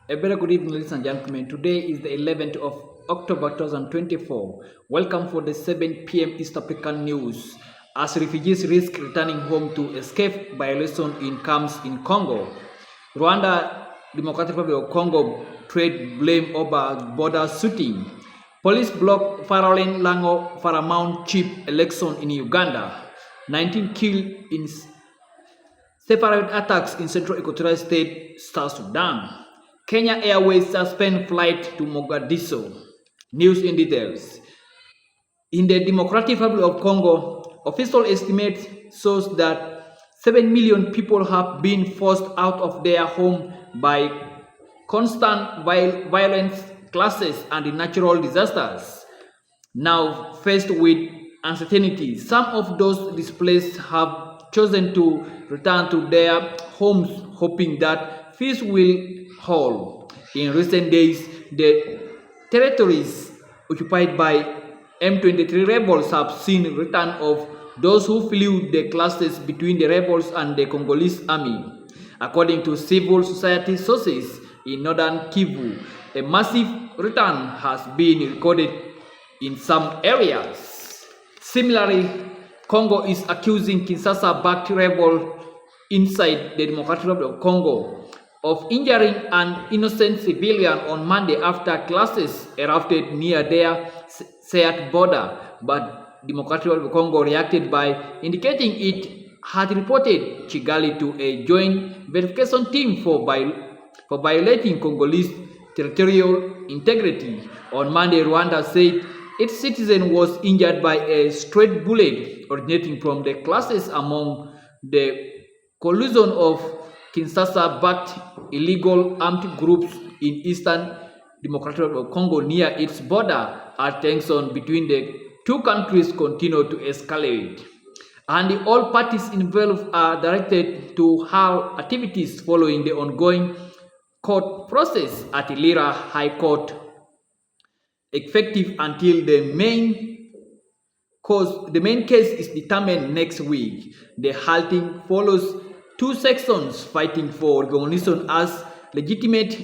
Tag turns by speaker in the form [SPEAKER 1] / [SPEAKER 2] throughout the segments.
[SPEAKER 1] A very good evening, ladies and gentlemen. Today is the 11th of October 2024. Welcome for the 7 p.m. East African news. As refugees risk returning home to escape violation in camps in Congo, Rwanda, Democratic Republic of Congo trade blame over border shooting. Police block Faralen Lango Faramount chief election in Uganda. 19 killed in separate attacks in Central Equatorial State, South Sudan. Kenya Airways suspend flight to Mogadishu. News in details. In the Democratic Republic of Congo, official estimates shows that 7 million people have been forced out of their home by constant violence, clashes, and natural disasters. Now faced with uncertainty, some of those displaced have chosen to return to their homes, hoping that peace will hold. In recent days, the territories occupied by M23 rebels have seen return of those who fled the clashes between the rebels and the Congolese army. According to civil society sources in northern Kivu, a massive return has been recorded in some areas. Similarly, Congo is accusing Kinshasa-backed rebel inside the Democratic Republic of Congo of injuring an innocent civilian on Monday after clashes erupted near their shared border, but Democratic Republic of Congo reacted by indicating it had reported Kigali to a joint verification team for violating Congolese territorial integrity. On Monday, Rwanda said its citizen was injured by a straight bullet originating from the clashes among the collusion of Kinshasa-backed illegal armed groups in eastern Democratic Republic of Congo near its border, as tension between the two countries continue to escalate. And all parties involved are directed to halt activities following the ongoing court process at Lira High Court, effective until the main case is determined next week. The halting follows two sections fighting for recognition as legitimate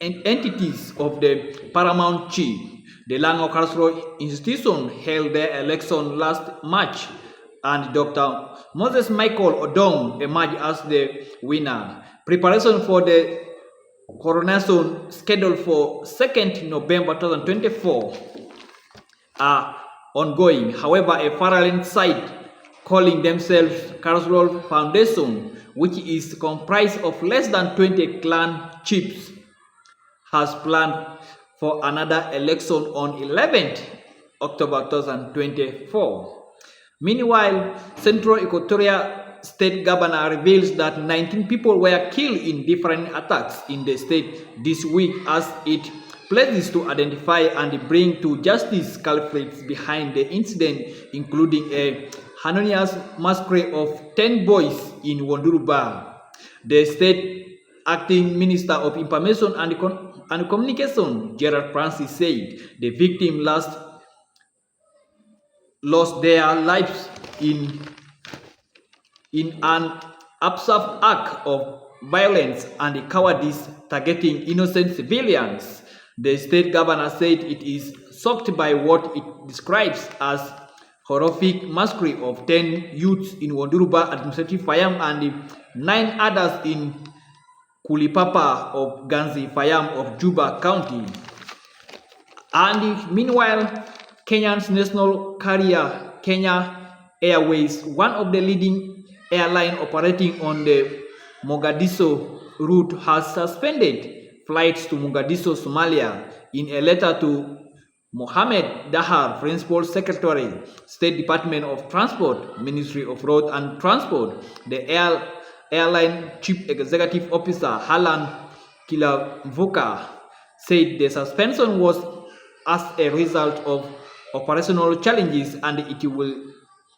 [SPEAKER 1] entities of the paramount chief. The Lango Karlsruhe institution held their election last March, and Dr. Moses Michael Odong emerged as the winner. Preparation for the coronation scheduled for 2nd November 2024 are ongoing. However, a parallel site calling themselves Karlsruhe Foundation, which is comprised of less than 20 clan chiefs, has planned for another election on 11th October 2024. Meanwhile, Central Equatoria State Governor reveals that 19 people were killed in different attacks in the state this week as it pledges to identify and bring to justice culprits behind the incident, including a heinous massacre of 10 boys in Wonduruba. The state acting Minister of Information and Communication, Gerard Francis, said the victims lost their lives in an absurd act of violence and cowardice targeting innocent civilians. The state governor said it is shocked by what it describes as horrific massacre of 10 youths in Wonduruba Administrative Fayam and 9 others in Kulipapa of Ganzi Fayam of Juba County. And meanwhile, Kenya's national carrier, Kenya Airways, one of the leading airline operating on the Mogadishu route, has suspended flights to Mogadishu, Somalia. In a letter to Mohamed Dahar, Principal Secretary, State Department of Transport, Ministry of Road and Transport, the airline Chief Executive Officer Halan Kilavuka said the suspension was as a result of operational challenges and it will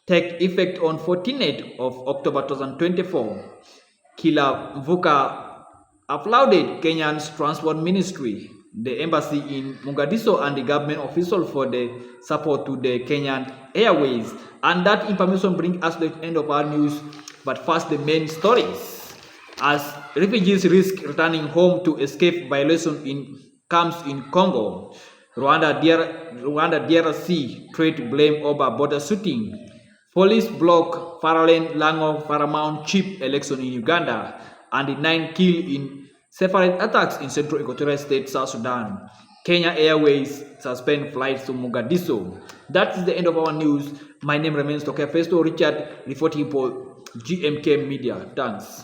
[SPEAKER 1] take effect on 14th of October 2024. Kilavuka applauded Kenya's Transport Ministry, the embassy in Mogadishu and the government official for the support to the Kenyan Airways. And that information brings us to the end of our news. But first, the main stories. as refugees risk returning home to escape violation in camps in Congo. Rwanda DRC trade blame over border shooting. Police block Faralen Lango Paramount chief election in Uganda, and 9 killed in separate attacks in Central Equatorial State, South Sudan. Kenya Airways suspend flights to Mogadishu. That is the end of our news. My name remains Dr. Festo Richard, reporting for GMK Media. Thanks.